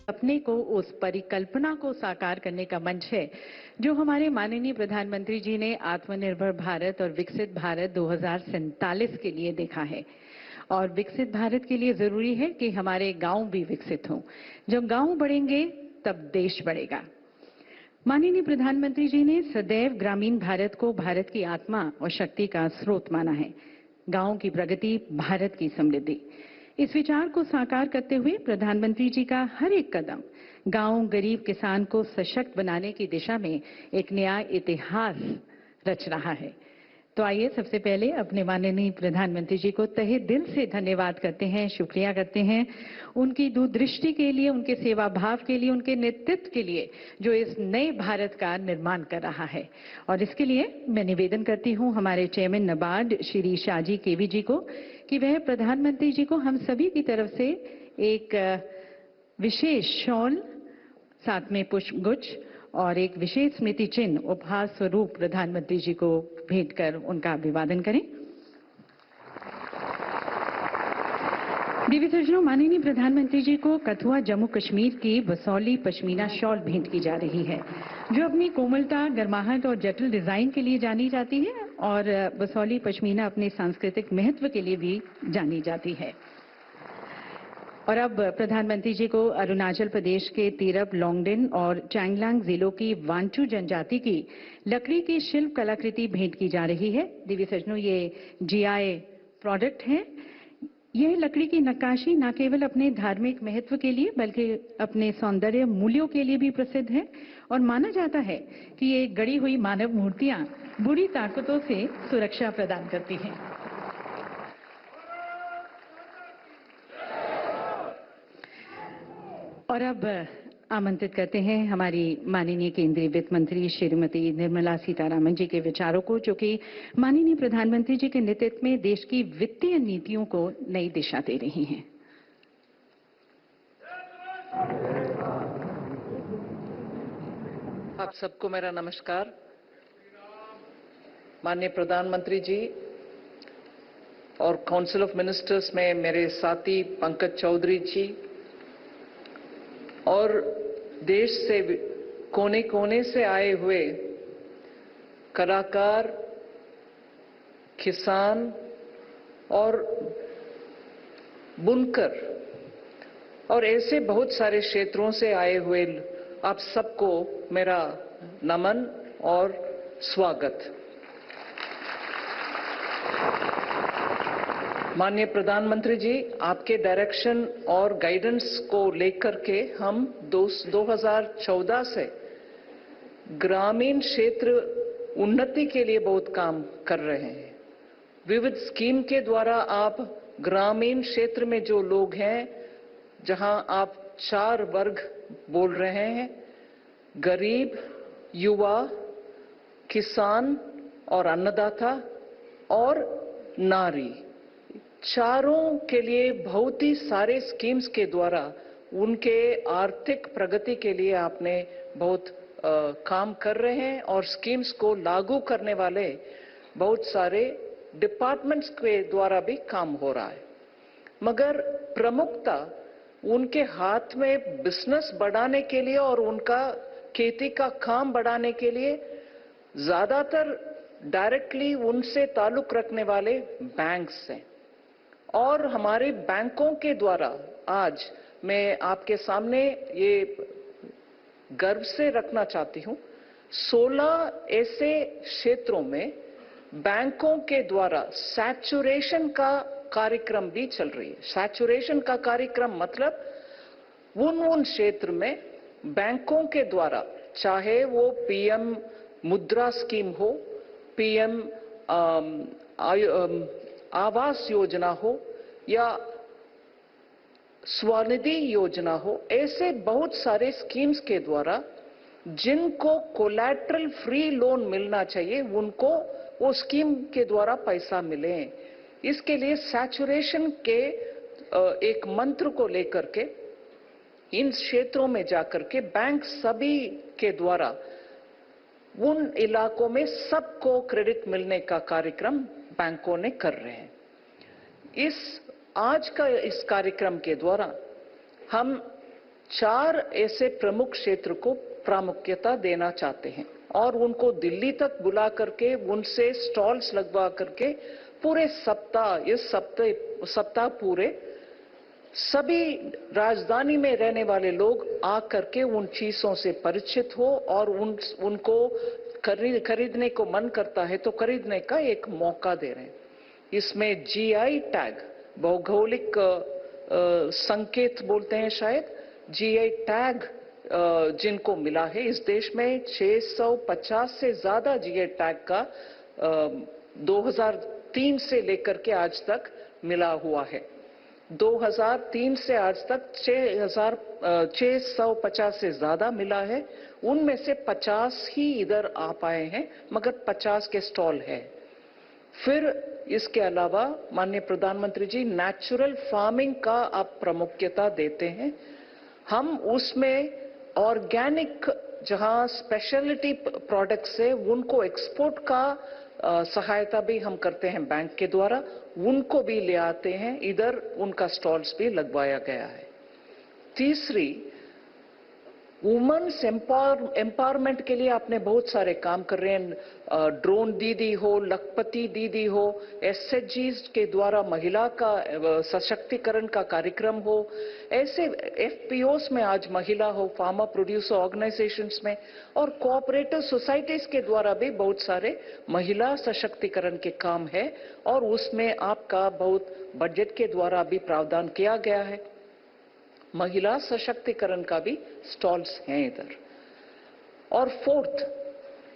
अपने को उस परिकल्पना को साकार करने का मंच है जो हमारे माननीय प्रधानमंत्री जी ने आत्मनिर्भर भारत और विकसित भारत 2047 के लिए देखा है। और विकसित भारत के लिए जरूरी है कि हमारे गांव भी विकसित हों। जब गांव बढ़ेंगे तब देश बढ़ेगा। माननीय प्रधानमंत्री जी ने सदैव ग्रामीण भारत को भारत की आत्मा और शक्ति का स्रोत माना है। गांव की प्रगति, भारत की समृद्धि। इस विचार को साकार करते हुए प्रधानमंत्री जी का हर एक कदम गांव, गरीब किसान को सशक्त बनाने की दिशा में एक नया इतिहास रच रहा है। तो आइए सबसे पहले अपने माननीय प्रधानमंत्री जी को तहे दिल से धन्यवाद करते हैं, शुक्रिया करते हैं उनकी दूरदृष्टि के लिए, उनके सेवा भाव के लिए, उनके नेतृत्व के लिए जो इस नए भारत का निर्माण कर रहा है। और इसके लिए मैं निवेदन करती हूं हमारे चेयरमैन नाबार्ड श्री शाहजी केवी जी को कि वह प्रधानमंत्री जी को हम सभी की तरफ से एक विशेष शॉल, साथ में पुष्पगुच्छ और एक विशेष स्मृति चिन्ह उपहार स्वरूप प्रधानमंत्री जी को भेंट कर उनका अभिवादन करें। देवी सज्जनों, माननीय प्रधानमंत्री जी को कथुआ जम्मू कश्मीर की बसौली पश्मीना शॉल भेंट की जा रही है जो अपनी कोमलता, गर्माहट और जटिल डिजाइन के लिए जानी जाती है और बसौली पश्मीना अपने सांस्कृतिक महत्व के लिए भी जानी जाती है। और अब प्रधानमंत्री जी को अरुणाचल प्रदेश के तिरप, लोंगडिन और चांगलांग जिलों की वांचू जनजाति की लकड़ी की शिल्प कलाकृति भेंट की जा रही है। देवी सज्जनों, ये जीआई प्रोडक्ट है। यह लकड़ी की नक्काशी न केवल अपने धार्मिक महत्व के लिए बल्कि अपने सौंदर्य मूल्यों के लिए भी प्रसिद्ध है और माना जाता है कि ये गढ़ी हुई मानव मूर्तियां बुरी ताकतों से सुरक्षा प्रदान करती हैं। और अब आमंत्रित करते हैं हमारी माननीय केंद्रीय वित्त मंत्री श्रीमती निर्मला सीतारामन जी के विचारों को, जो कि माननीय प्रधानमंत्री जी के नेतृत्व में देश की वित्तीय नीतियों को नई दिशा दे रही हैं। आप सबको मेरा नमस्कार। माननीय प्रधानमंत्री जी और काउंसिल ऑफ मिनिस्टर्स में मेरे साथी पंकज चौधरी जी और देश से कोने कोने से आए हुए कलाकार, किसान और बुनकर और ऐसे बहुत सारे क्षेत्रों से आए हुए आप सबको मेरा नमन और स्वागत। माननीय प्रधानमंत्री जी, आपके डायरेक्शन और गाइडेंस को लेकर के हम 2014 से ग्रामीण क्षेत्र उन्नति के लिए बहुत काम कर रहे हैं। विविध स्कीम के द्वारा आप ग्रामीण क्षेत्र में जो लोग हैं, जहां आप 4 वर्ग बोल रहे हैं, गरीब, युवा, किसान और अन्नदाता और नारी, चारों के लिए बहुत ही सारे स्कीम्स के द्वारा उनके आर्थिक प्रगति के लिए आपने बहुत काम कर रहे हैं और स्कीम्स को लागू करने वाले बहुत सारे डिपार्टमेंट्स के द्वारा भी काम हो रहा है। मगर प्रमुखता उनके हाथ में बिजनेस बढ़ाने के लिए और उनका खेती का काम बढ़ाने के लिए ज्यादातर डायरेक्टली उनसे ताल्लुक रखने वाले बैंक्स हैं। और हमारे बैंकों के द्वारा आज मैं आपके सामने ये गर्व से रखना चाहती हूं, 16 ऐसे क्षेत्रों में बैंकों के द्वारा सैचुरेशन का कार्यक्रम भी चल रही है। सैचुरेशन का कार्यक्रम मतलब उन क्षेत्र में बैंकों के द्वारा, चाहे वो पीएम मुद्रा स्कीम हो, पीएम आवास योजना हो या स्वनिधि योजना हो, ऐसे बहुत सारे स्कीम्स के द्वारा जिनको कोलैटरल फ्री लोन मिलना चाहिए, उनको वो स्कीम के द्वारा पैसा मिले। इसके लिए सैचुरेशन के एक मंत्र को लेकर के इन क्षेत्रों में जाकर के बैंक सभी के द्वारा उन इलाकों में सबको क्रेडिट मिलने का कार्यक्रम बैंकों ने कर रहे हैं। आज का इस कार्यक्रम के द्वारा हम 4 ऐसे प्रमुख क्षेत्र को प्रामुख्यता देना चाहते हैं और उनको दिल्ली तक बुला करके उनसे स्टॉल्स लगवा करके पूरे सप्ताह, इस सप्ताह पूरे सभी राजधानी में रहने वाले लोग आकर के उन चीजों से परिचित हो और उनको खरीदने को मन करता है तो खरीदने का एक मौका दे रहे हैं। इसमें जीआई टैग, भौगोलिक संकेत बोलते हैं शायद, जीआई टैग जिनको मिला है, इस देश में 650 से ज्यादा जीआई टैग का 2003 से लेकर के आज तक मिला हुआ है। 2003 से आज तक 650 से ज्यादा मिला है। उनमें से 50 ही इधर आ पाए हैं, मगर 50 के स्टॉल है। फिर इसके अलावा माननीय प्रधानमंत्री जी नेचुरल फार्मिंग का आप प्रामुख्यता देते हैं। हम उसमें ऑर्गेनिक जहां स्पेशलिटी प्रोडक्ट्स है उनको एक्सपोर्ट का सहायता भी हम करते हैं बैंक के द्वारा, उनको भी ले आते हैं, इधर उनका स्टॉल्स भी लगवाया गया है। तीसरी, वुमेन्स एम्पावरमेंट के लिए आपने बहुत सारे काम कर रहे हैं। ड्रोन दीदी हो, लखपति दीदी हो, एसएचजीज के द्वारा महिला का सशक्तिकरण का कार्यक्रम हो, ऐसे एफपीओस में आज महिला हो, फार्मर प्रोड्यूसर ऑर्गेनाइजेशंस में, और कोऑपरेटिव सोसाइटीज के द्वारा भी बहुत सारे महिला सशक्तिकरण के काम है और उसमें आपका बहुत बजट के द्वारा भी प्रावधान किया गया है। महिला सशक्तिकरण का भी स्टॉल्स हैं इधर। और फोर्थ,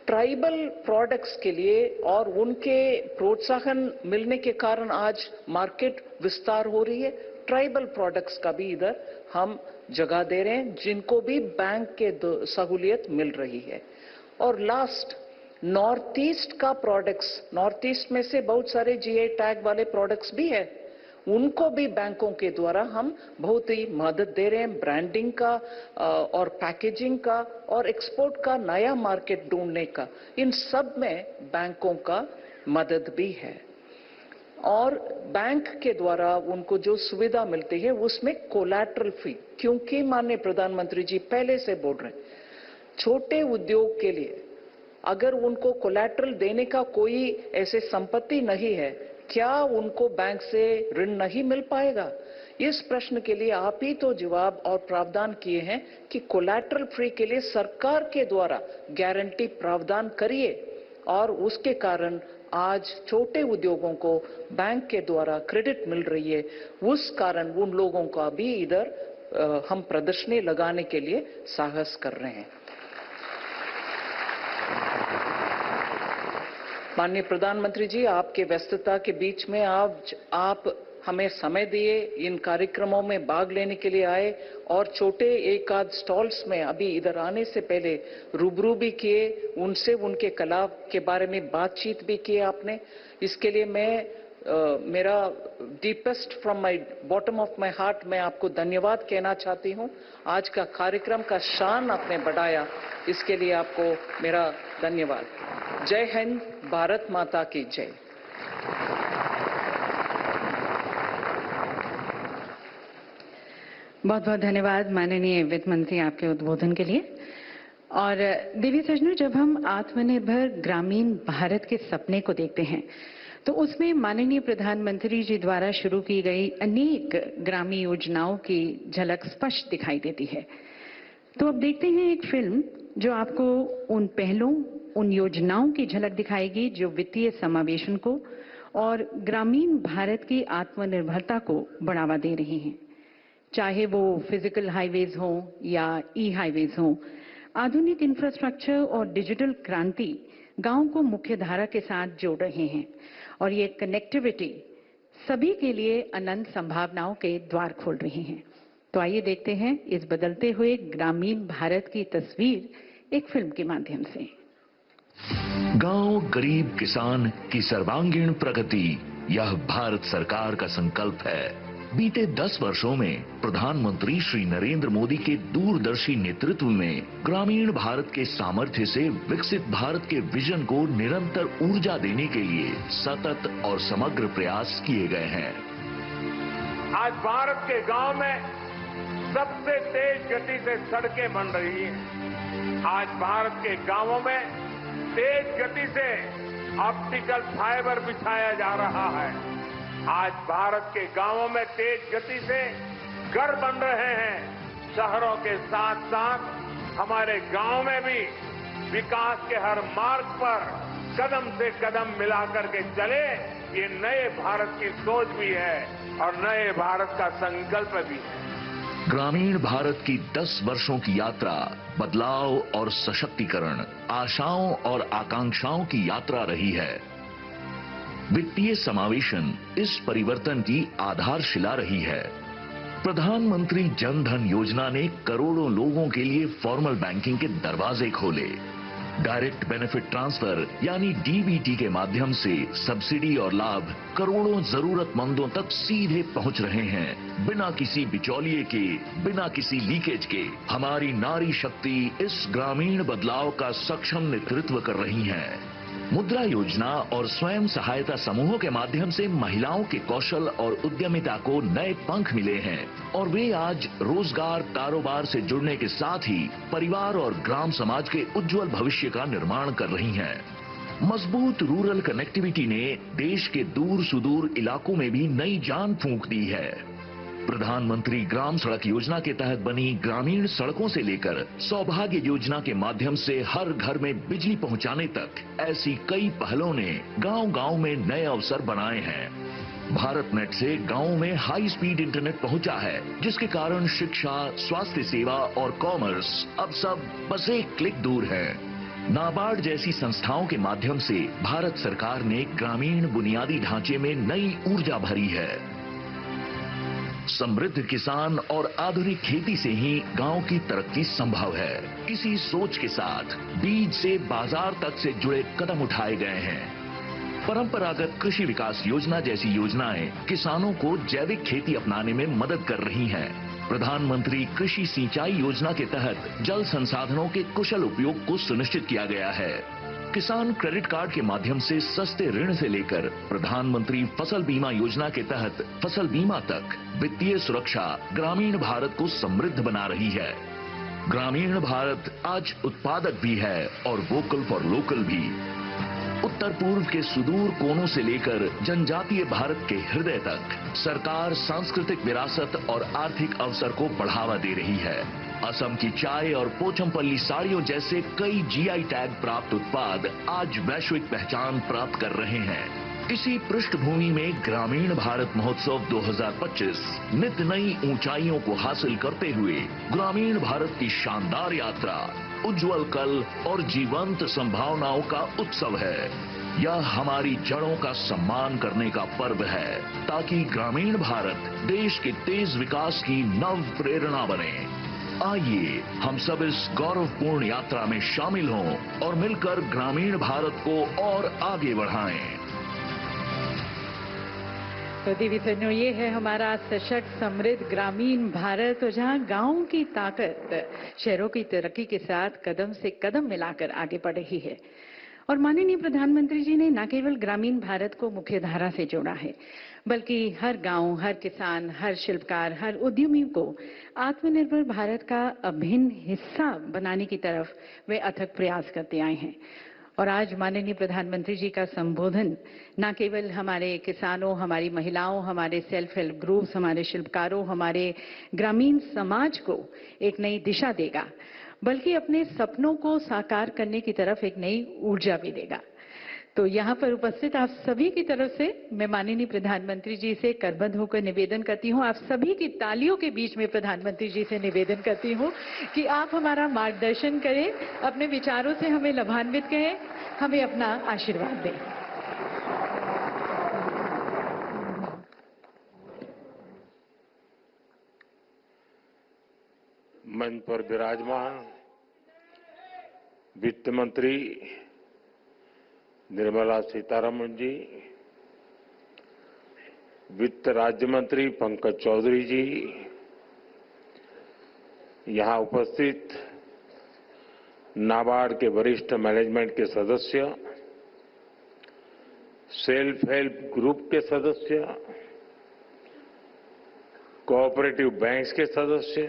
ट्राइबल प्रोडक्ट्स के लिए और उनके प्रोत्साहन मिलने के कारण आज मार्केट विस्तार हो रही है। ट्राइबल प्रोडक्ट्स का भी इधर हम जगह दे रहे हैं, जिनको भी बैंक के सहूलियत मिल रही है। और लास्ट, नॉर्थ ईस्ट का प्रोडक्ट्स, नॉर्थ ईस्ट में से बहुत सारे जीआई टैग वाले प्रोडक्ट्स भी है, उनको भी बैंकों के द्वारा हम बहुत ही मदद दे रहे हैं, ब्रांडिंग का और पैकेजिंग का और एक्सपोर्ट का नया मार्केट ढूंढने का। इन सब में बैंकों का मदद भी है। और बैंक के द्वारा उनको जो सुविधा मिलती है उसमें कोलैटरल फ्री, क्योंकि माननीय प्रधानमंत्री जी पहले से बोल रहे हैं, छोटे उद्योग के लिए अगर उनको कोलैटरल देने का कोई ऐसे संपत्ति नहीं है, क्या उनको बैंक से ऋण नहीं मिल पाएगा? इस प्रश्न के लिए आप ही तो जवाब और प्रावधान किए हैं कि कोलैटरल फ्री के लिए सरकार के द्वारा गारंटी प्रावधान करिए, और उसके कारण आज छोटे उद्योगों को बैंक के द्वारा क्रेडिट मिल रही है। उस कारण उन लोगों का भी इधर हम प्रदर्शनी लगाने के लिए साहस कर रहे हैं। माननीय प्रधानमंत्री जी, आपके व्यस्तता के बीच में आप हमें समय दिए, इन कार्यक्रमों में भाग लेने के लिए आए और छोटे एक आध स्टॉल्स में अभी इधर आने से पहले रूबरू भी किए, उनसे उनके कला के बारे में बातचीत भी की आपने। इसके लिए मैं मेरा deepest from my bottom of my heart मैं आपको धन्यवाद कहना चाहती हूँ। आज का कार्यक्रम का शान आपने बढ़ाया, इसके लिए आपको मेरा धन्यवाद। जय हिंद, भारत माता की जय। बहुत बहुत धन्यवाद माननीय वित्त मंत्री आपके उद्बोधन के लिए। और देवी सज्जनों, जब हम आत्मनिर्भर ग्रामीण भारत के सपने को देखते हैं तो उसमें माननीय प्रधानमंत्री जी द्वारा शुरू की गई अनेक ग्रामीण योजनाओं की झलक स्पष्ट दिखाई देती है। तो अब देखते हैं एक फिल्म जो आपको उन पहलों, उन योजनाओं की झलक दिखाएगी जो वित्तीय समावेशन को और ग्रामीण भारत की आत्मनिर्भरता को बढ़ावा दे रही हैं। चाहे वो फिजिकल हाईवेज हो या ई हाईवेज हो, आधुनिक इंफ्रास्ट्रक्चर और डिजिटल क्रांति गांव को मुख्य धारा के साथ जोड़ रहे हैं और ये कनेक्टिविटी सभी के लिए अनंत संभावनाओं के द्वार खोल रही हैं। तो आइए देखते हैं इस बदलते हुए ग्रामीण भारत की तस्वीर एक फिल्म के माध्यम से। गांव, गरीब किसान की सर्वांगीण प्रगति, यह भारत सरकार का संकल्प है। बीते 10 वर्षों में प्रधानमंत्री श्री नरेंद्र मोदी के दूरदर्शी नेतृत्व में ग्रामीण भारत के सामर्थ्य से विकसित भारत के विजन को निरंतर ऊर्जा देने के लिए सतत और समग्र प्रयास किए गए हैं। आज भारत के गांव में सबसे तेज गति से सड़कें बन रही हैं। आज भारत के गांवों में तेज गति से ऑप्टिकल फाइबर बिछाया जा रहा है। आज भारत के गांवों में तेज गति से घर बन रहे हैं। शहरों के साथ साथ हमारे गांव में भी विकास के हर मार्ग पर कदम से कदम मिलाकर के चले, ये नए भारत की सोच भी है और नए भारत का संकल्प भी है। ग्रामीण भारत की 10 वर्षों की यात्रा बदलाव और सशक्तिकरण, आशाओं और आकांक्षाओं की यात्रा रही है। वित्तीय समावेशन इस परिवर्तन की आधारशिला रही है। प्रधानमंत्री जन धन योजना ने करोड़ों लोगों के लिए फॉर्मल बैंकिंग के दरवाजे खोले। डायरेक्ट बेनिफिट ट्रांसफर यानी डीबीटी के माध्यम से सब्सिडी और लाभ करोड़ों जरूरतमंदों तक सीधे पहुंच रहे हैं, बिना किसी बिचौलिए के, बिना किसी लीकेज के। हमारी नारी शक्ति इस ग्रामीण बदलाव का सक्षम नेतृत्व कर रही है। मुद्रा योजना और स्वयं सहायता समूहों के माध्यम से महिलाओं के कौशल और उद्यमिता को नए पंख मिले हैं और वे आज रोजगार, कारोबार से जुड़ने के साथ ही परिवार और ग्राम समाज के उज्जवल भविष्य का निर्माण कर रही हैं। मजबूत रूरल कनेक्टिविटी ने देश के दूर सुदूर इलाकों में भी नई जान फूंक दी है। प्रधानमंत्री ग्राम सड़क योजना के तहत बनी ग्रामीण सड़कों से लेकर सौभाग्य योजना के माध्यम से हर घर में बिजली पहुंचाने तक ऐसी कई पहलों ने गांव-गांव में नए अवसर बनाए हैं। भारत नेट से गांवों में हाई स्पीड इंटरनेट पहुंचा है, जिसके कारण शिक्षा, स्वास्थ्य सेवा और कॉमर्स अब सब बस एक क्लिक दूर है। नाबार्ड जैसी संस्थाओं के माध्यम से भारत सरकार ने ग्रामीण बुनियादी ढांचे में नई ऊर्जा भरी है। समृद्ध किसान और आधुनिक खेती से ही गांव की तरक्की संभव है। इसी सोच के साथ बीज से बाजार तक से जुड़े कदम उठाए गए हैं। परंपरागत कृषि विकास योजना जैसी योजनाएं किसानों को जैविक खेती अपनाने में मदद कर रही हैं। प्रधानमंत्री कृषि सिंचाई योजना के तहत जल संसाधनों के कुशल उपयोग को सुनिश्चित किया गया है। किसान क्रेडिट कार्ड के माध्यम से सस्ते ऋण से लेकर प्रधानमंत्री फसल बीमा योजना के तहत फसल बीमा तक वित्तीय सुरक्षा ग्रामीण भारत को समृद्ध बना रही है। ग्रामीण भारत आज उत्पादक भी है और वोकल फॉर लोकल भी। उत्तर पूर्व के सुदूर कोनों से लेकर जनजातीय भारत के हृदय तक सरकार सांस्कृतिक विरासत और आर्थिक अवसर को बढ़ावा दे रही है। असम की चाय और पोचमपल्ली साड़ियों जैसे कई जीआई टैग प्राप्त उत्पाद आज वैश्विक पहचान प्राप्त कर रहे हैं। इसी पृष्ठभूमि में ग्रामीण भारत महोत्सव 2025 नित नई ऊंचाइयों को हासिल करते हुए ग्रामीण भारत की शानदार यात्रा, उज्जवल कल और जीवंत संभावनाओं का उत्सव है। यह हमारी जड़ों का सम्मान करने का पर्व है, ताकि ग्रामीण भारत देश के तेज विकास की नव प्रेरणा बने। आइए हम सब इस गौरवपूर्ण यात्रा में शामिल हों और मिलकर ग्रामीण भारत को और आगे बढ़ाएं। तो दिविजनों, ये है हमारा सशक्त समृद्ध ग्रामीण भारत, जहां गांवों की ताकत शहरों की तरक्की के साथ कदम से कदम मिलाकर आगे बढ़ रही है। और माननीय प्रधानमंत्री जी ने न केवल ग्रामीण भारत को मुख्यधारा से जोड़ा है, बल्कि हर गांव, हर किसान, हर शिल्पकार, हर उद्यमी को आत्मनिर्भर भारत का अभिन्न हिस्सा बनाने की तरफ वे अथक प्रयास करते आए हैं। और आज माननीय प्रधानमंत्री जी का संबोधन न केवल हमारे किसानों, हमारी महिलाओं, हमारे सेल्फ हेल्प ग्रुप्स, हमारे शिल्पकारों, हमारे ग्रामीण समाज को एक नई दिशा देगा, बल्कि अपने सपनों को साकार करने की तरफ एक नई ऊर्जा भी देगा। तो यहाँ पर उपस्थित आप सभी की तरफ से मैं माननीय प्रधानमंत्री जी से करबद्ध होकर निवेदन करती हूँ, आप सभी की तालियों के बीच में प्रधानमंत्री जी से निवेदन करती हूँ कि आप हमारा मार्गदर्शन करें, अपने विचारों से हमें लाभान्वित करें, हमें अपना आशीर्वाद दें। मंच पर विराजमान वित्त मंत्री निर्मला सीतारमण जी, वित्त राज्य मंत्री पंकज चौधरी जी, यहां उपस्थित नाबार्ड के वरिष्ठ मैनेजमेंट के सदस्य, सेल्फ हेल्प ग्रुप के सदस्य, कोऑपरेटिव बैंक्स के सदस्य,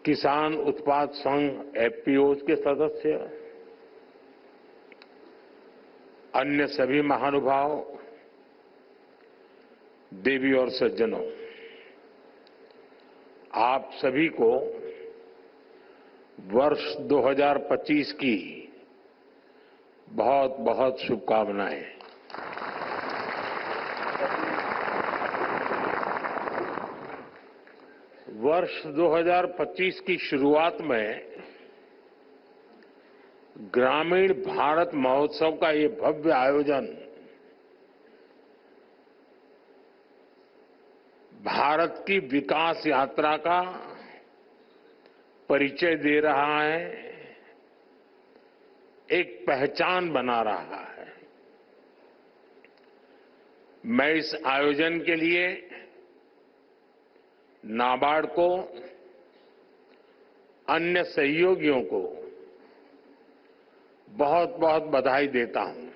किसान उत्पाद संघ एफपीओज के सदस्य, अन्य सभी महानुभाव, देवी और सज्जनों, आप सभी को वर्ष 2025 की बहुत बहुत शुभकामनाएं। वर्ष 2025 की शुरुआत में ग्रामीण भारत महोत्सव का ये भव्य आयोजन भारत की विकास यात्रा का परिचय दे रहा है, एक पहचान बना रहा है। मैं इस आयोजन के लिए नाबार्ड को, अन्य सहयोगियों को बहुत बहुत बधाई देता हूं।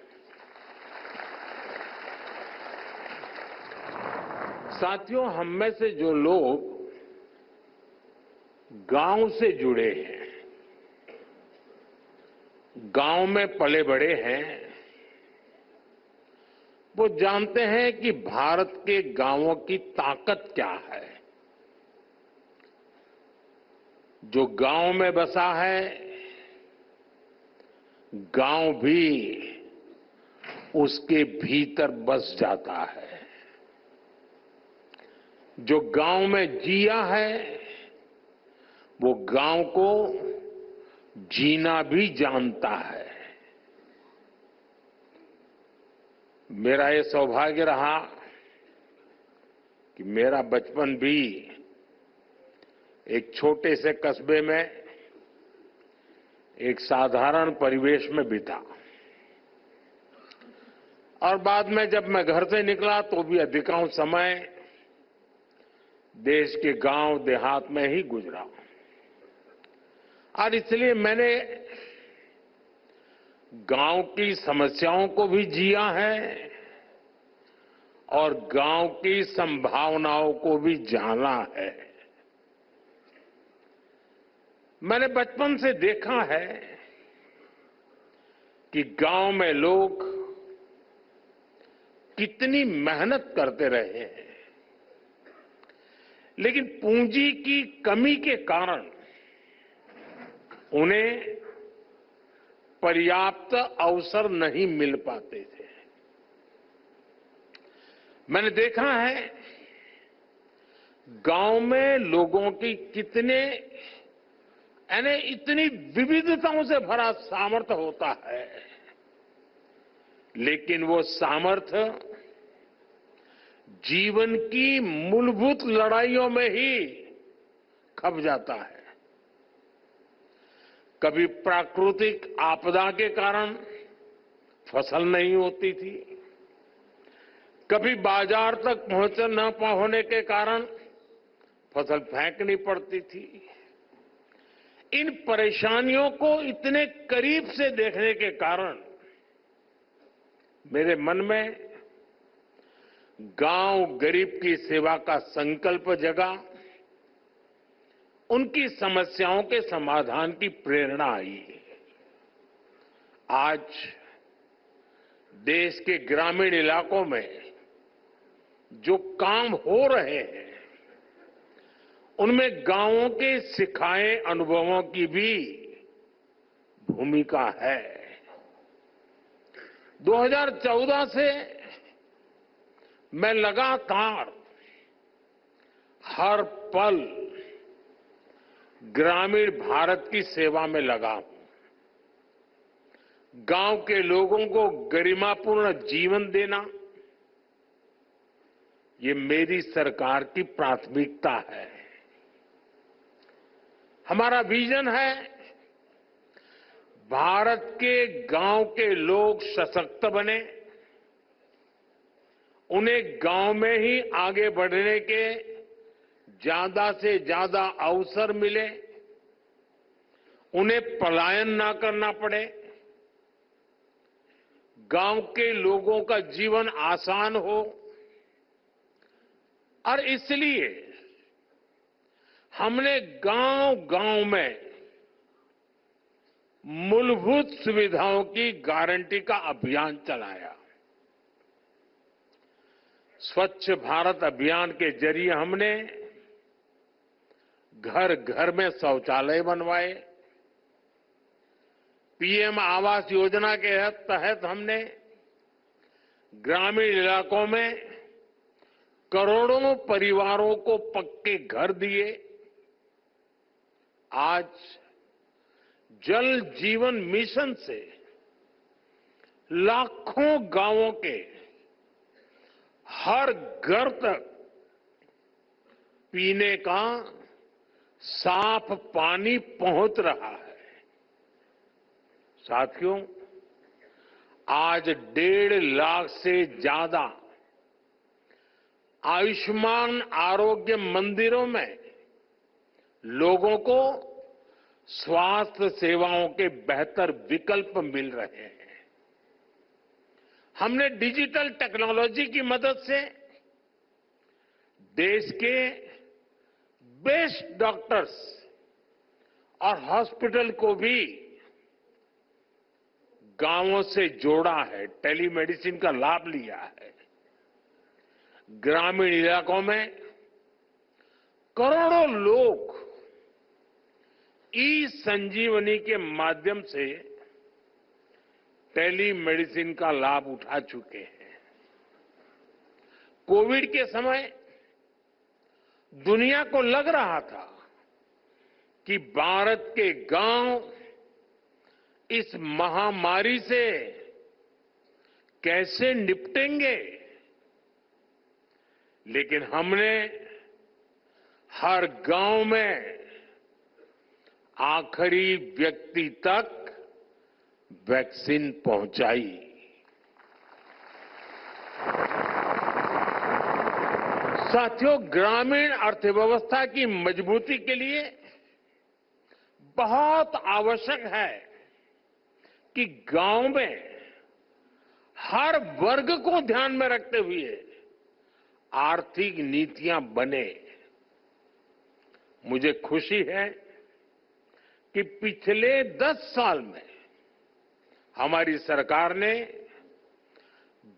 साथियों, हम में से जो लोग गांव से जुड़े हैं, गांव में पले बड़े हैं, वो जानते हैं कि भारत के गांवों की ताकत क्या है। जो गांव में बसा है, गांव भी उसके भीतर बस जाता है। जो गांव में जिया है, वो गांव को जीना भी जानता है। मेरा ये सौभाग्य रहा कि मेरा बचपन भी एक छोटे से कस्बे में एक साधारण परिवेश में बीता, और बाद में जब मैं घर से निकला तो भी अधिकांश समय देश के गांव देहात में ही गुजरा। और इसलिए मैंने गांव की समस्याओं को भी जिया है और गांव की संभावनाओं को भी जाना है। मैंने बचपन से देखा है कि गांव में लोग कितनी मेहनत करते रहे हैं, लेकिन पूंजी की कमी के कारण उन्हें पर्याप्त अवसर नहीं मिल पाते थे। मैंने देखा है गांव में लोगों की इतनी विविधताओं से भरा सामर्थ्य होता है, लेकिन वो सामर्थ्य जीवन की मूलभूत लड़ाइयों में ही खप जाता है। कभी प्राकृतिक आपदा के कारण फसल नहीं होती थी, कभी बाजार तक पहुंच न होने के कारण फसल फेंकनी पड़ती थी। इन परेशानियों को इतने करीब से देखने के कारण मेरे मन में गांव गरीब की सेवा का संकल्प जगा, उनकी समस्याओं के समाधान की प्रेरणा आई। आज देश के ग्रामीण इलाकों में जो काम हो रहे हैं, उनमें गांवों के सिखाए अनुभवों की भी भूमिका है। 2014 से मैं लगातार हर पल ग्रामीण भारत की सेवा में लगा हूं। गांव के लोगों को गरिमापूर्ण जीवन देना, ये मेरी सरकार की प्राथमिकता है। हमारा विजन है भारत के गांव के लोग सशक्त बने, उन्हें गांव में ही आगे बढ़ने के ज्यादा से ज्यादा अवसर मिले, उन्हें पलायन ना करना पड़े, गांव के लोगों का जीवन आसान हो। और इसलिए हमने गांव-गांव में मूलभूत सुविधाओं की गारंटी का अभियान चलाया। स्वच्छ भारत अभियान के जरिए हमने घर घर में शौचालय बनवाए। पीएम आवास योजना के तहत हमने ग्रामीण इलाकों में करोड़ों परिवारों को पक्के घर दिए। आज जल जीवन मिशन से लाखों गांवों के हर घर तक पीने का साफ पानी पहुंच रहा है। साथियों, आज 1.5 लाख से ज्यादा आयुष्मान आरोग्य मंदिरों में लोगों को स्वास्थ्य सेवाओं के बेहतर विकल्प मिल रहे हैं। हमने डिजिटल टेक्नोलॉजी की मदद से देश के बेस्ट डॉक्टर्स और हॉस्पिटल को भी गांवों से जोड़ा है, टेलीमेडिसिन का लाभ लिया है। ग्रामीण इलाकों में करोड़ों लोग ई संजीवनी के माध्यम से टेलीमेडिसिन का लाभ उठा चुके हैं। कोविड के समय दुनिया को लग रहा था कि भारत के गांव इस महामारी से कैसे निपटेंगे, लेकिन हमने हर गांव में आखिरी व्यक्ति तक वैक्सीन पहुंचाई। साथियों, ग्रामीण अर्थव्यवस्था की मजबूती के लिए बहुत आवश्यक है कि गांव में हर वर्ग को ध्यान में रखते हुए आर्थिक नीतियां बने। मुझे खुशी है कि पिछले 10 साल में हमारी सरकार ने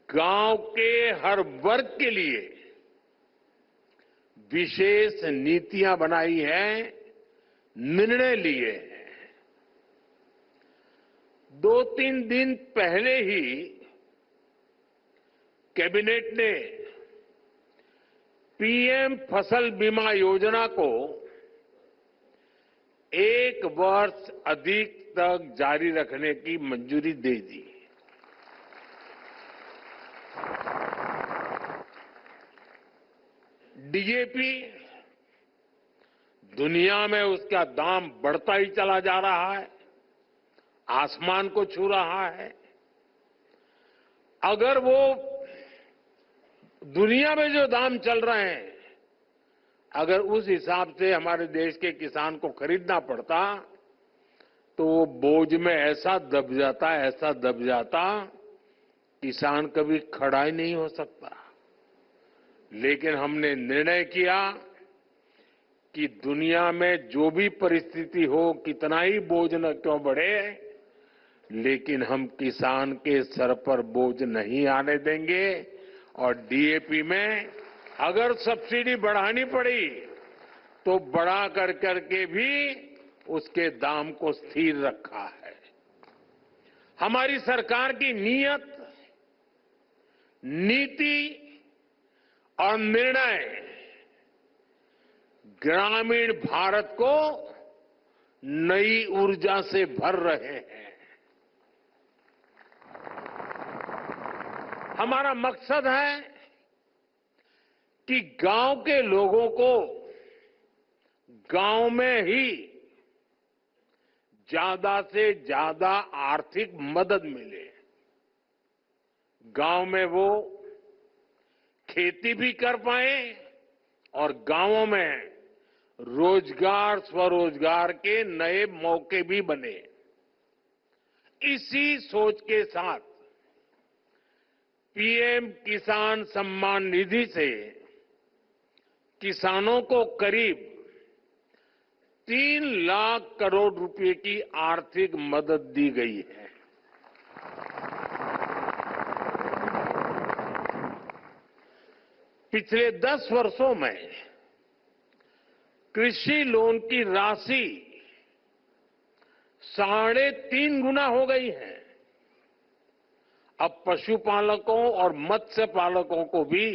गांव के हर वर्ग के लिए विशेष नीतियां बनाई हैं, निर्णय लिए हैं। 2-3 दिन पहले ही कैबिनेट ने पीएम फसल बीमा योजना को 1 वर्ष अधिक तक जारी रखने की मंजूरी दे दी। डीएपी दुनिया में उसका दाम बढ़ता ही चला जा रहा है, आसमान को छू रहा है। अगर वो दुनिया में जो दाम चल रहे हैं, अगर उस हिसाब से हमारे देश के किसान को खरीदना पड़ता तो वो बोझ में ऐसा दब जाता, किसान कभी खड़ा ही नहीं हो सकता। लेकिन हमने निर्णय किया कि दुनिया में जो भी परिस्थिति हो, कितना ही बोझ न क्यों बढ़े, लेकिन हम किसान के सर पर बोझ नहीं आने देंगे। और डीएपी में अगर सब्सिडी बढ़ानी पड़ी तो बढ़ा करके भी उसके दाम को स्थिर रखा है। हमारी सरकार की नीयत, नीति और निर्णय ग्रामीण भारत को नई ऊर्जा से भर रहे हैं। हमारा मकसद है कि गांव के लोगों को गांव में ही ज्यादा से ज्यादा आर्थिक मदद मिले। गांव में वो खेती भी कर पाए और गांवों में रोजगार, स्वरोजगार के नए मौके भी बने। इसी सोच के साथ पीएम किसान सम्मान निधि से किसानों को करीब 3 लाख करोड़ रुपए की आर्थिक मदद दी गई है। पिछले 10 वर्षों में कृषि लोन की राशि 3.5 गुना हो गई है। अब पशुपालकों और मत्स्य पालकों को भी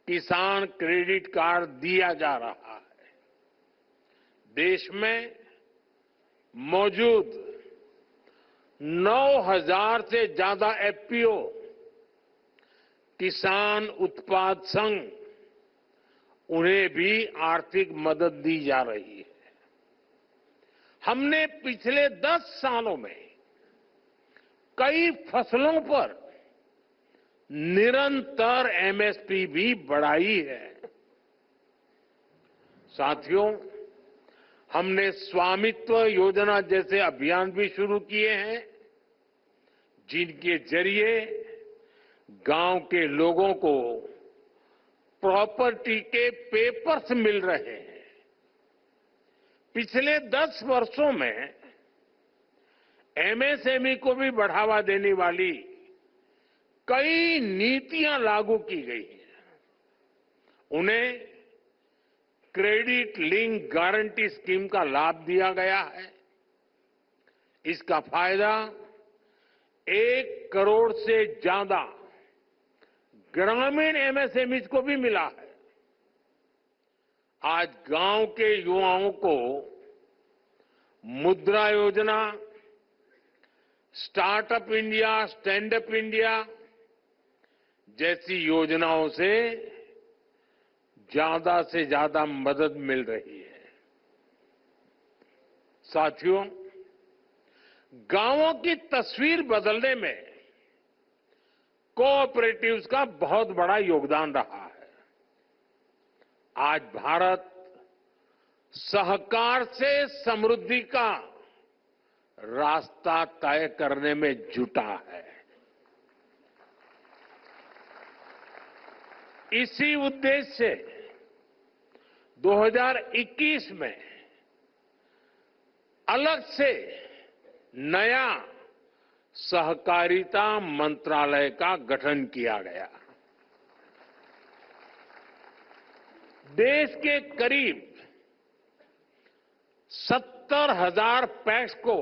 किसान क्रेडिट कार्ड दिया जा रहा है। देश में मौजूद 9,000 से ज्यादा एफपीओ किसान उत्पाद संघ, उन्हें भी आर्थिक मदद दी जा रही है। हमने पिछले 10 सालों में कई फसलों पर निरंतर एमएसपी भी बढ़ाई है। साथियों, हमने स्वामित्व योजना जैसे अभियान भी शुरू किए हैं, जिनके जरिए गांव के लोगों को प्रॉपर्टी के पेपर्स मिल रहे हैं। पिछले 10 वर्षों में एमएसएमई को भी बढ़ावा देने वाली कई नीतियां लागू की गई हैं। उन्हें क्रेडिट लिंक गारंटी स्कीम का लाभ दिया गया है। इसका फायदा 1 करोड़ से ज्यादा ग्रामीण एमएसएमईज को भी मिला है। आज गांव के युवाओं को मुद्रा योजना, startup India, stand up India जैसी योजनाओं से ज्यादा मदद मिल रही है। साथियों, गांवों की तस्वीर बदलने में कोऑपरेटिव्स का बहुत बड़ा योगदान रहा है। आज भारत सहकार से समृद्धि का रास्ता तय करने में जुटा है। इसी उद्देश्य से 2021 में अलग से नया सहकारिता मंत्रालय का गठन किया गया। देश के करीब 70,000 पैक्स को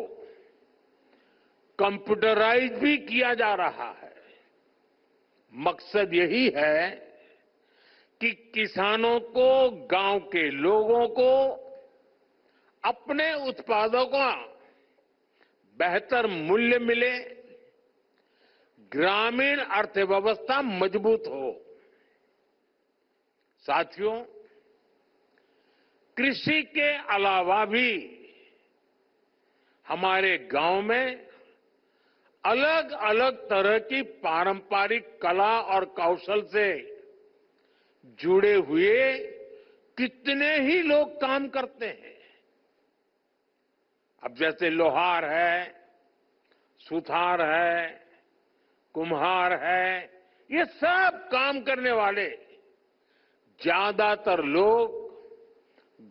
कंप्यूटराइज भी किया जा रहा है। मकसद यही है कि किसानों को, गांव के लोगों को अपने उत्पादों का बेहतर मूल्य मिले, ग्रामीण अर्थव्यवस्था मजबूत हो। साथियों, कृषि के अलावा भी हमारे गांव में अलग अलग तरह की पारंपरिक कला और कौशल से जुड़े हुए कितने ही लोग काम करते हैं। अब जैसे लोहार है, सुथार है, कुम्हार है, ये सब काम करने वाले ज्यादातर लोग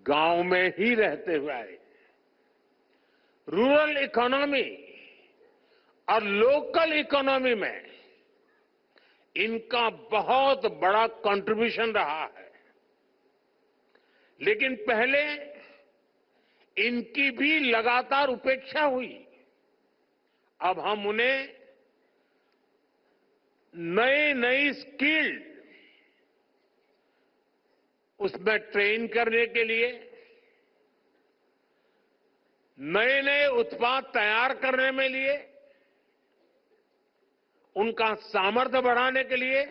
गांव में ही रहते हुए आए। रूरल इकोनॉमी और लोकल इकोनॉमी में इनका बहुत बड़ा कंट्रीब्यूशन रहा है। लेकिन पहले इनकी भी लगातार उपेक्षा हुई। अब हम उन्हें नई स्किल उसमें ट्रेन करने के लिए, नए उत्पाद तैयार करने में लिए, उनका सामर्थ्य बढ़ाने के लिए,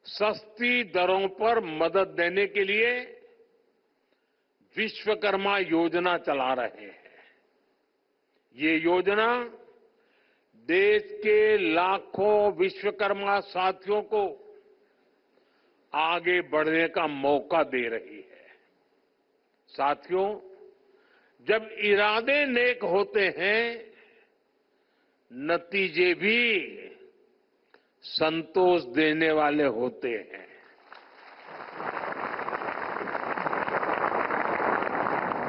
सस्ती दरों पर मदद देने के लिए विश्वकर्मा योजना चला रहे हैं। ये योजना देश के लाखों विश्वकर्मा साथियों को आगे बढ़ने का मौका दे रही है। साथियों, जब इरादे नेक होते हैं, नतीजे भी संतोष देने वाले होते हैं।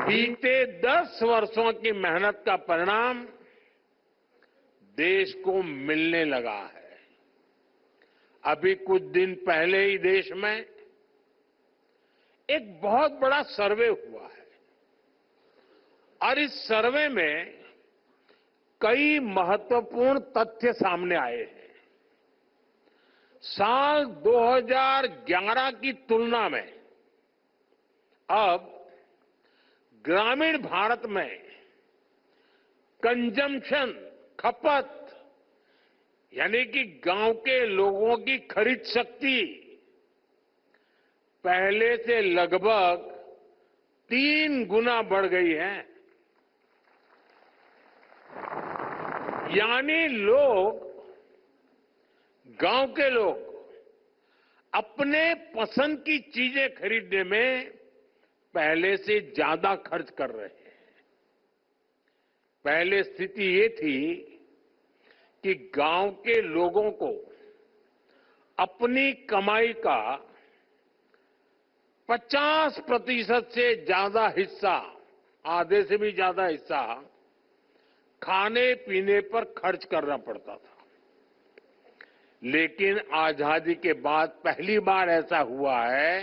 बीते 10 वर्षों की मेहनत का परिणाम देश को मिलने लगा है। अभी कुछ दिन पहले ही देश में एक बहुत बड़ा सर्वे हुआ है और इस सर्वे में कई महत्वपूर्ण तथ्य सामने आए हैं। साल 2011 की तुलना में अब ग्रामीण भारत में कंजम्पशन, खपत, यानी कि गांव के लोगों की खरीद शक्ति पहले से लगभग 3 गुना बढ़ गई है। यानी गांव के लोग अपने पसंद की चीजें खरीदने में पहले से ज्यादा खर्च कर रहे हैं। पहले स्थिति ये थी कि गांव के लोगों को अपनी कमाई का 50% से ज्यादा हिस्सा, आधे से भी ज्यादा हिस्सा खाने पीने पर खर्च करना पड़ता था। लेकिन आजादी के बाद पहली बार ऐसा हुआ है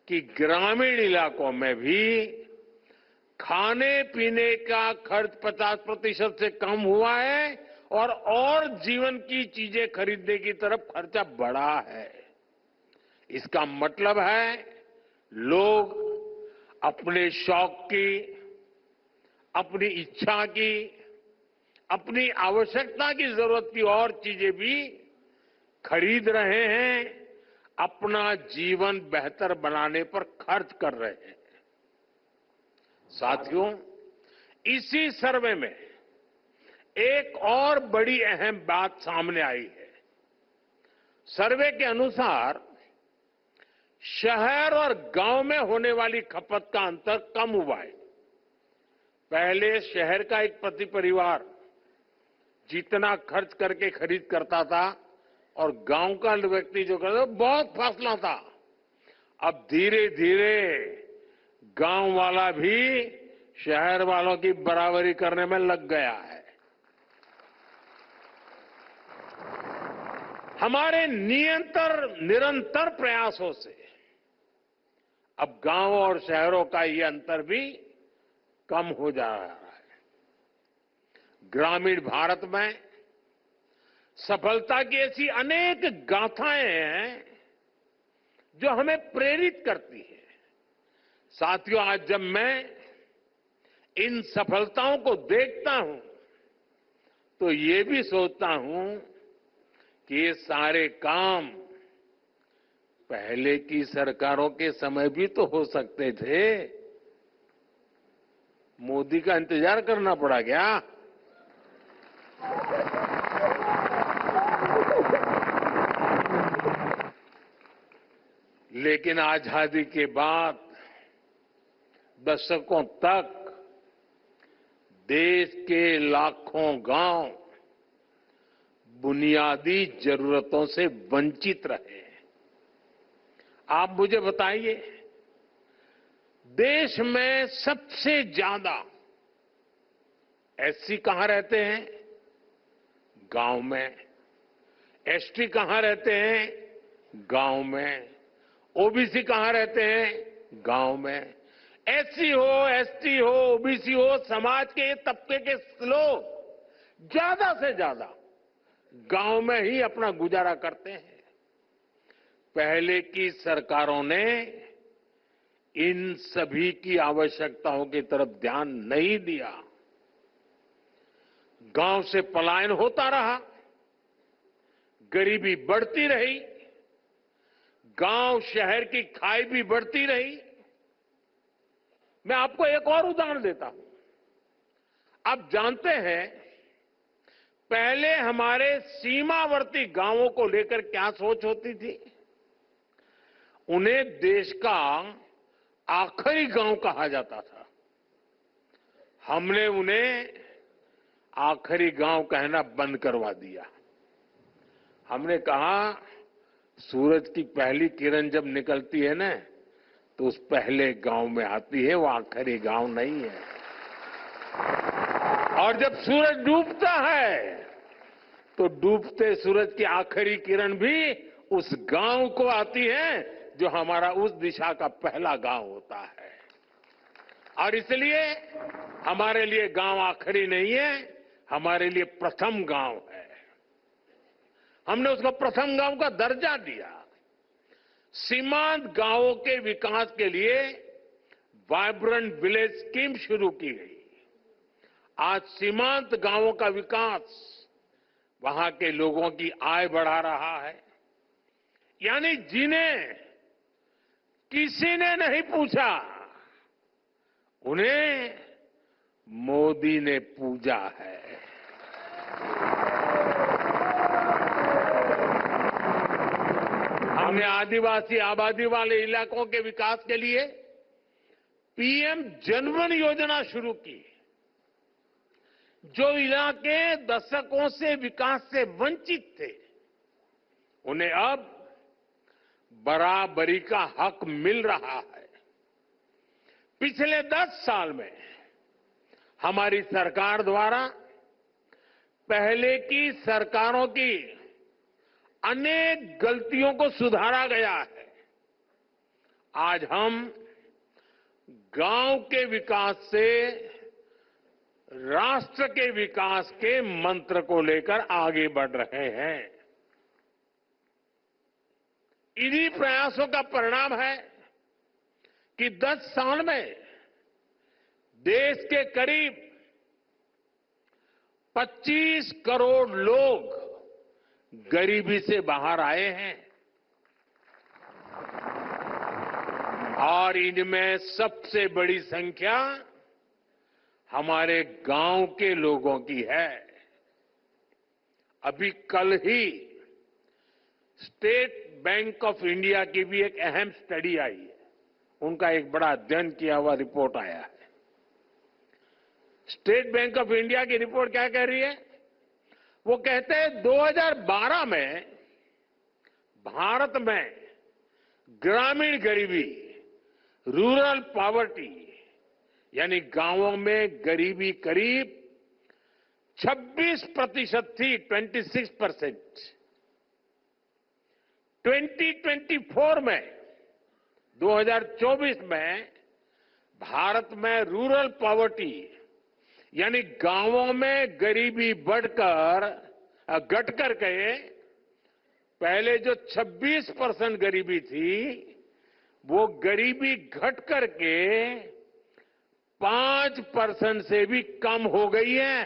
कि ग्रामीण इलाकों में भी खाने पीने का खर्च 50% से कम हुआ है और जीवन की चीजें खरीदने की तरफ खर्चा बढ़ा है। इसका मतलब है लोग अपने शौक की, अपनी इच्छा की, अपनी आवश्यकता की जरूरत की और चीजें भी खरीद रहे हैं, अपना जीवन बेहतर बनाने पर खर्च कर रहे हैं। साथियों, इसी सर्वे में एक और बड़ी अहम बात सामने आई है। सर्वे के अनुसार शहर और गांव में होने वाली खपत का अंतर कम हुआ है। पहले शहर का एक प्रति परिवार जितना खर्च करके खरीद करता था और गांव का व्यक्ति जो करता था, बहुत फासला था। अब धीरे धीरे गांव वाला भी शहर वालों की बराबरी करने में लग गया है। हमारे निरंतर प्रयासों से अब गांव और शहरों का ये अंतर भी कम हो जा रहा है। ग्रामीण भारत में सफलता की ऐसी अनेक गाथाएं हैं जो हमें प्रेरित करती है। साथियों, आज जब मैं इन सफलताओं को देखता हूं तो ये भी सोचता हूं कि ये सारे काम पहले की सरकारों के समय भी तो हो सकते थे। मोदी का इंतजार करना पड़ा क्या? लेकिन आजादी के बाद दशकों तक देश के लाखों गांव बुनियादी जरूरतों से वंचित रहे। आप मुझे बताइए, देश में सबसे ज्यादा एससी कहां रहते हैं? गांव में। एसटी कहां रहते हैं? गांव में। ओबीसी कहां रहते हैं? गांव में। एससी हो, एसटी हो, ओबीसी हो, समाज के तबके के लोग ज्यादा से ज्यादा गांव में ही अपना गुजारा करते हैं। पहले की सरकारों ने इन सभी की आवश्यकताओं की तरफ ध्यान नहीं दिया। गांव से पलायन होता रहा, गरीबी बढ़ती रही, गांव शहर की खाई भी बढ़ती रही। मैं आपको एक और उदाहरण देता हूं। आप जानते हैं, पहले हमारे सीमावर्ती गांवों को लेकर क्या सोच होती थी? उन्हें देश का आखिरी गांव कहा जाता था। हमने उन्हें आखिरी गांव कहना बंद करवा दिया। हमने कहा, सूरज की पहली किरण जब निकलती है ना, तो उस पहले गांव में आती है, वो आखिरी गांव नहीं है। और जब सूरज डूबता है तो डूबते सूरज की आखिरी किरण भी उस गांव को आती है जो हमारा उस दिशा का पहला गांव होता है। और इसलिए हमारे लिए गांव आखिरी नहीं है, हमारे लिए प्रथम गांव है। हमने उसको प्रथम गांव का दर्जा दिया। सीमांत गांवों के विकास के लिए वाइब्रेंट विलेज स्कीम शुरू की गई। आज सीमांत गांवों का विकास वहां के लोगों की आय बढ़ा रहा है। यानी जिन्हें किसी ने नहीं पूछा, उन्हें मोदी ने पूजा है। हमने आदिवासी आबादी वाले इलाकों के विकास के लिए पीएम जनधन योजना शुरू की। जो इलाके दशकों से विकास से वंचित थे, उन्हें अब बराबरी का हक मिल रहा है। पिछले 10 साल में हमारी सरकार द्वारा पहले की सरकारों की अनेक गलतियों को सुधारा गया है। आज हम गांव के विकास से राष्ट्र के विकास के मंत्र को लेकर आगे बढ़ रहे हैं। इन्हीं प्रयासों का परिणाम है कि 10 साल में देश के करीब 25 करोड़ लोग गरीबी से बाहर आए हैं। और इनमें सबसे बड़ी संख्या हमारे गांव के लोगों की है। अभी कल ही स्टेट बैंक ऑफ इंडिया की भी एक अहम स्टडी आई है। उनका एक बड़ा अध्ययन किया हुआ रिपोर्ट आया है। स्टेट बैंक ऑफ इंडिया की रिपोर्ट क्या कह रही है? वो कहते हैं 2012 में भारत में ग्रामीण गरीबी, रूरल पॉवर्टी, यानी गांवों में गरीबी करीब 26% थी, 26%। 2024 में 2024 में भारत में रूरल पॉवर्टी यानी गांवों में गरीबी घट कर के पहले जो 26% गरीबी थी, वो गरीबी घट करके 5% से भी कम हो गई है।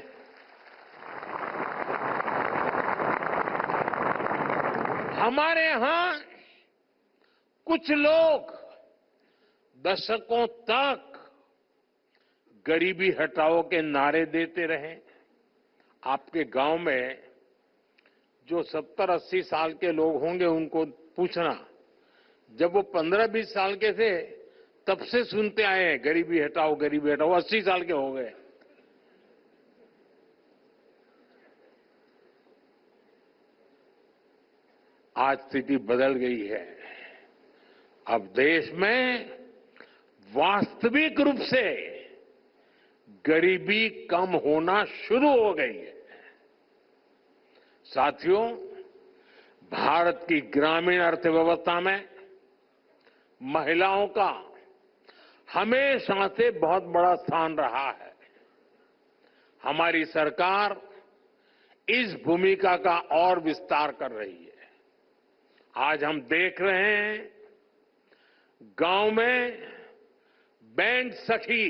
हमारे यहां कुछ लोग दशकों तक गरीबी हटाओ के नारे देते रहे। आपके गांव में जो 70-80 साल के लोग होंगे, उनको पूछना, जब वो 15-20 साल के थे तब से सुनते आए हैं गरीबी हटाओ, गरीबी हटाओ। 80 साल के हो गए। आज स्थिति बदल गई है। अब देश में वास्तविक रूप से गरीबी कम होना शुरू हो गई है। साथियों, भारत की ग्रामीण अर्थव्यवस्था में महिलाओं का हमेशा से बहुत बड़ा स्थान रहा है। हमारी सरकार इस भूमिका का और विस्तार कर रही है। आज हम देख रहे हैं गांव में बैंक सखी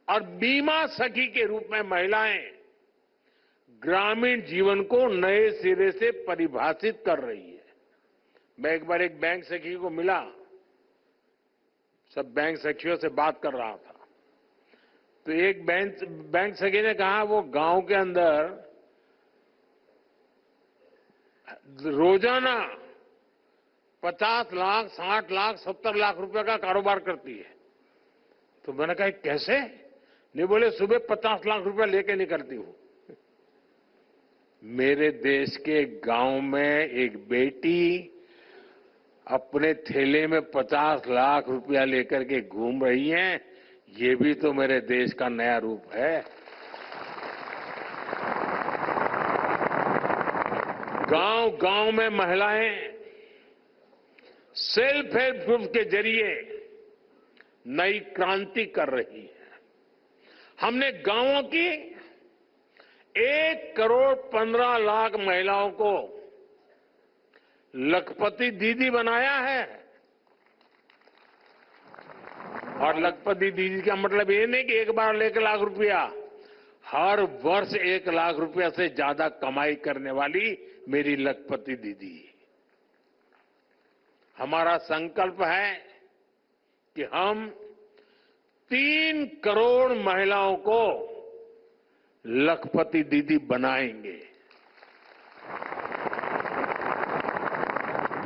और बीमा सखी के रूप में महिलाएं ग्रामीण जीवन को नए सिरे से परिभाषित कर रही है। मैं एक बार एक बैंक सखी को मिला, सब बैंक सखियों से बात कर रहा था, तो एक बैंक सखी ने कहा वो गांव के अंदर रोजाना 50 लाख, 60 लाख, 70 लाख रुपए का कारोबार करती है। तो मैंने कहा कैसे? नहीं, बोले सुबह 50 लाख रुपए लेके निकलती हूं। मेरे देश के गांव में एक बेटी अपने थैले में 50 लाख रुपया लेकर के घूम रही हैं, ये भी तो मेरे देश का नया रूप है। गांव-गांव में महिलाएं सेल्फ हेल्प ग्रुप के जरिए नई क्रांति कर रही हैं। हमने गांवों की 1,15,00,000 महिलाओं को लखपति दीदी बनाया है। और लखपति दीदी का मतलब ये नहीं कि एक बार 1 लाख रुपया, हर वर्ष 1 लाख रुपया से ज्यादा कमाई करने वाली मेरी लखपति दीदी। हमारा संकल्प है कि हम 3 करोड़ महिलाओं को लखपति दीदी बनाएंगे।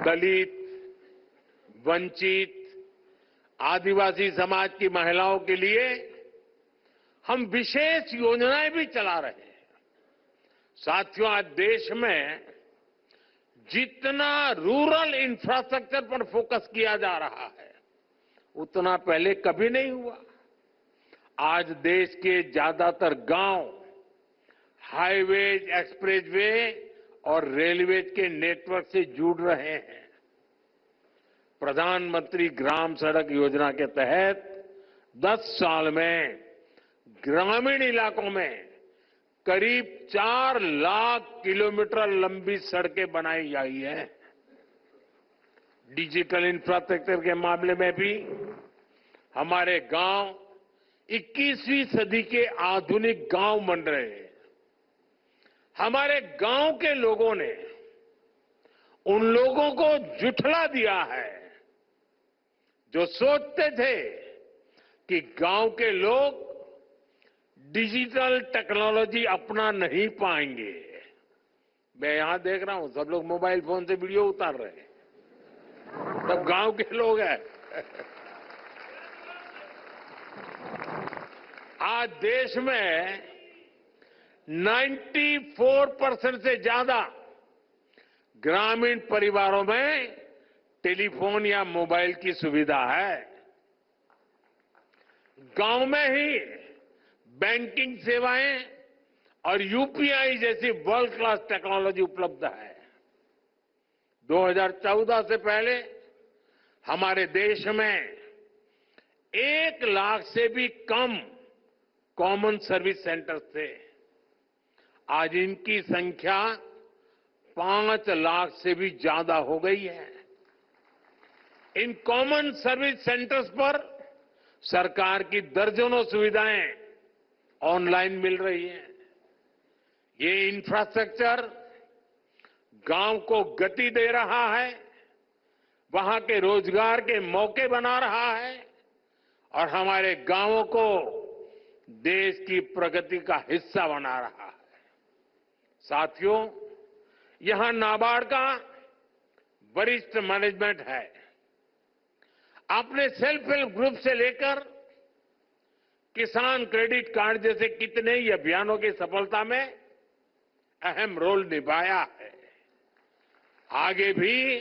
दलित, वंचित, आदिवासी समाज की महिलाओं के लिए हम विशेष योजनाएं भी चला रहे हैं। साथियों, आज देश में जितना रूरल इंफ्रास्ट्रक्चर पर फोकस किया जा रहा है, उतना पहले कभी नहीं हुआ। आज देश के ज्यादातर गांव हाईवेज, एक्सप्रेसवे और रेलवेज के नेटवर्क से जुड़ रहे हैं। प्रधानमंत्री ग्राम सड़क योजना के तहत 10 साल में ग्रामीण इलाकों में करीब 4 लाख किलोमीटर लंबी सड़कें बनाई गई हैं। डिजिटल इंफ्रास्ट्रक्चर के मामले में भी हमारे गांव 21वीं सदी के आधुनिक गांव बन रहे हैं। हमारे गांव के लोगों ने उन लोगों को जुठला दिया है जो सोचते थे कि गांव के लोग डिजिटल टेक्नोलॉजी अपना नहीं पाएंगे। मैं यहां देख रहा हूं सब लोग मोबाइल फोन से वीडियो उतार रहे हैं, सब गांव के लोग हैं। आज देश में 94% से ज्यादा ग्रामीण परिवारों में टेलीफोन या मोबाइल की सुविधा है। गांव में ही बैंकिंग सेवाएं और यूपीआई जैसी वर्ल्ड क्लास टेक्नोलॉजी उपलब्ध है। 2014 से पहले हमारे देश में 1 लाख से भी कम कॉमन सर्विस सेंटर्स थे। आज इनकी संख्या 5 लाख से भी ज्यादा हो गई है। इन कॉमन सर्विस सेंटर्स पर सरकार की दर्जनों सुविधाएं ऑनलाइन मिल रही हैं। ये इंफ्रास्ट्रक्चर गांव को गति दे रहा है, वहां के रोजगार के मौके बना रहा है और हमारे गांवों को देश की प्रगति का हिस्सा बना रहा है। साथियों, यहां नाबार्ड का वरिष्ठ मैनेजमेंट है। आपने सेल्फ हेल्प ग्रुप से लेकर किसान क्रेडिट कार्ड जैसे कितने ही अभियानों की सफलता में अहम रोल निभाया है। आगे भी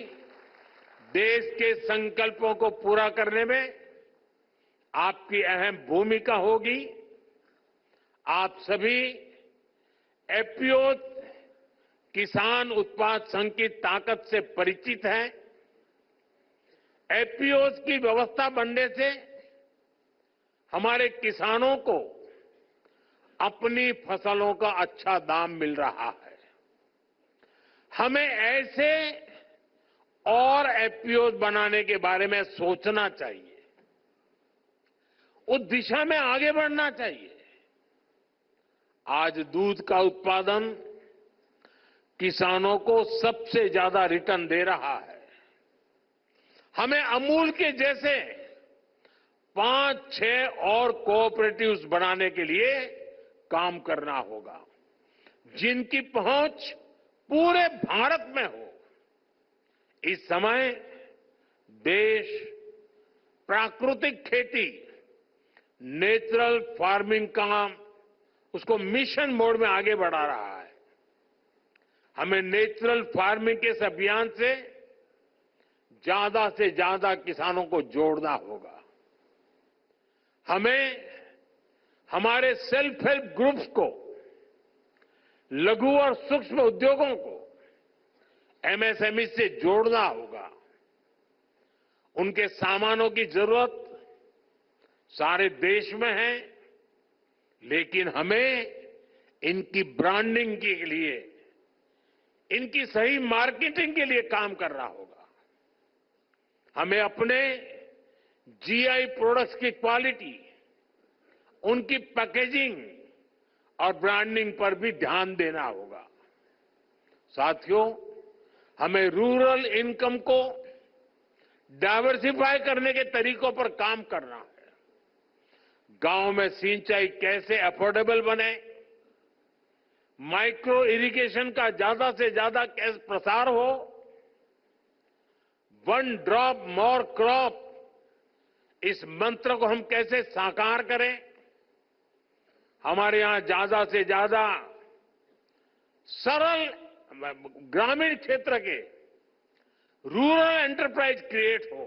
देश के संकल्पों को पूरा करने में आपकी अहम भूमिका होगी। आप सभी एफपीओ किसान उत्पाद संघ की ताकत से परिचित हैं। एफपीओ की व्यवस्था बनने से हमारे किसानों को अपनी फसलों का अच्छा दाम मिल रहा है। हमें ऐसे और एफपीओ बनाने के बारे में सोचना चाहिए, उस दिशा में आगे बढ़ना चाहिए। आज दूध का उत्पादन किसानों को सबसे ज्यादा रिटर्न दे रहा है। हमें अमूल के जैसे 5-6 और कोऑपरेटिव्स बनाने के लिए काम करना होगा, जिनकी पहुंच पूरे भारत में हो। इस समय देश प्राकृतिक खेती, नेचुरल फार्मिंग का उसको मिशन मोड में आगे बढ़ा रहा है। हमें नेचुरल फार्मिंग के इस अभियान से ज्यादा से ज्यादा किसानों को जोड़ना होगा। हमें हमारे सेल्फ हेल्प ग्रुप्स को, लघु और सूक्ष्म उद्योगों को एमएसएमई से जोड़ना होगा। उनके सामानों की जरूरत सारे देश में है, लेकिन हमें इनकी ब्रांडिंग के लिए, इनकी सही मार्केटिंग के लिए काम करना होगा। हमें अपने जीआई प्रोडक्ट्स की क्वालिटी, उनकी पैकेजिंग और ब्रांडिंग पर भी ध्यान देना होगा। साथियों, हमें रूरल इनकम को डाइवर्सिफाई करने के तरीकों पर काम करना है। गांव में सिंचाई कैसे अफोर्डेबल बने, माइक्रो इरिगेशन का ज्यादा से ज्यादा कैसे प्रसार हो, वन ड्रॉप मोर क्रॉप, इस मंत्र को हम कैसे साकार करें। हमारे यहां ज्यादा से ज्यादा सरल ग्रामीण क्षेत्र के रूरल एंटरप्राइज क्रिएट हो,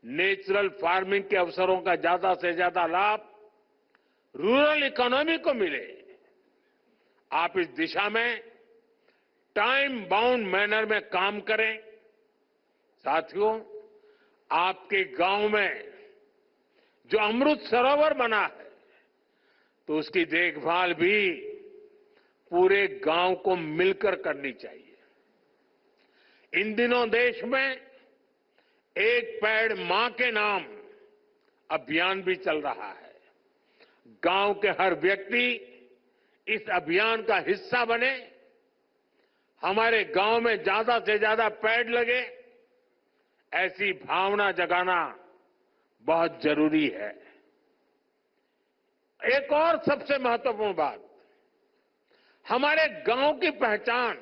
नेचुरल फार्मिंग के अवसरों का ज्यादा से ज्यादा लाभ रूरल इकोनॉमी को मिले। आप इस दिशा में टाइम बाउंड मैनर में काम करें। साथियों, आपके गांव में जो अमृत सरोवर बना है, तो उसकी देखभाल भी पूरे गांव को मिलकर करनी चाहिए। इन दिनों देश में एक पेड़ मां के नाम अभियान भी चल रहा है। गांव के हर व्यक्ति इस अभियान का हिस्सा बने, हमारे गांव में ज्यादा से ज्यादा पेड़ लगे, ऐसी भावना जगाना बहुत जरूरी है। एक और सबसे महत्वपूर्ण बात, हमारे गांव की पहचान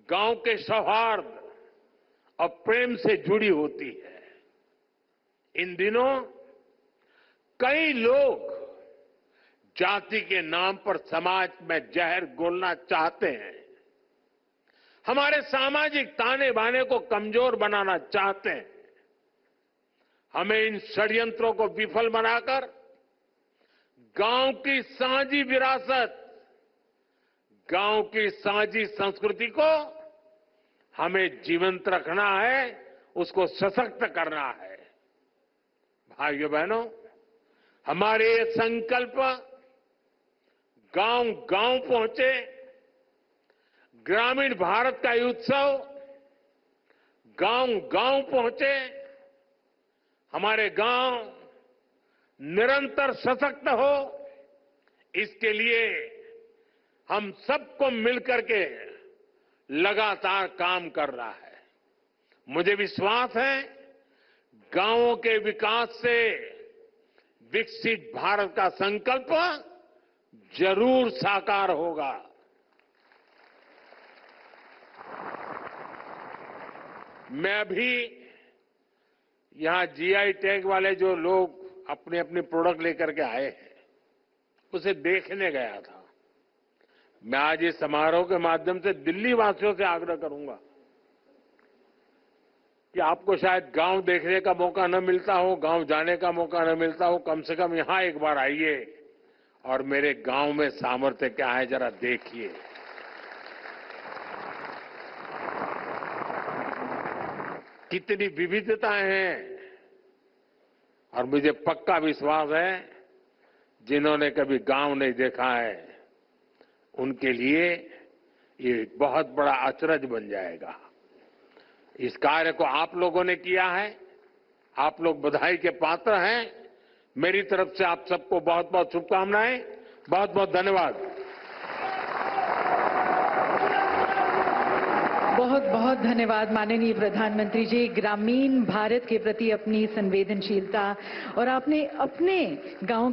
गांव के सौहार्द और प्रेम से जुड़ी होती है। इन दिनों कई लोग जाति के नाम पर समाज में जहर घोलना चाहते हैं, हमारे सामाजिक ताने बाने को कमजोर बनाना चाहते हैं। हमें इन षड्यंत्रों को विफल बनाकर गांव की साझी विरासत, गांव की साझी संस्कृति को हमें जीवंत रखना है, उसको सशक्त करना है। भाइयों बहनों, हमारे ये संकल्प गांव गांव पहुंचे, ग्रामीण भारत का ये उत्सव गांव गांव पहुंचे, हमारे गांव निरंतर सशक्त हो, इसके लिए हम सबको मिलकर के लगातार काम कर रहा है। मुझे विश्वास है गांवों के विकास से विकसित भारत का संकल्प जरूर साकार होगा। मैं अभी यहां जीआई टैग वाले जो लोग अपने अपने प्रोडक्ट लेकर के आए हैं, उसे देखने गया था। मैं आज इस समारोह के माध्यम से दिल्ली वासियों से आग्रह करूंगा कि आपको शायद गांव देखने का मौका न मिलता हो, गांव जाने का मौका न मिलता हो, कम से कम यहां एक बार आइए और मेरे गांव में सामर्थ्य क्या है जरा देखिए। कितनी विविधताएं हैं, और मुझे पक्का विश्वास है जिन्होंने कभी गांव नहीं देखा है उनके लिए ये बहुत बड़ा अचरज बन जाएगा। इस कार्य को आप लोगों ने किया है, आप लोग बधाई के पात्र हैं। मेरी तरफ से आप सबको बहुत बहुत शुभकामनाएं, बहुत बहुत धन्यवाद। बहुत बहुत धन्यवाद माननीय प्रधानमंत्री जी। ग्रामीण भारत के प्रति अपनी संवेदनशीलता और आपने अपने गांव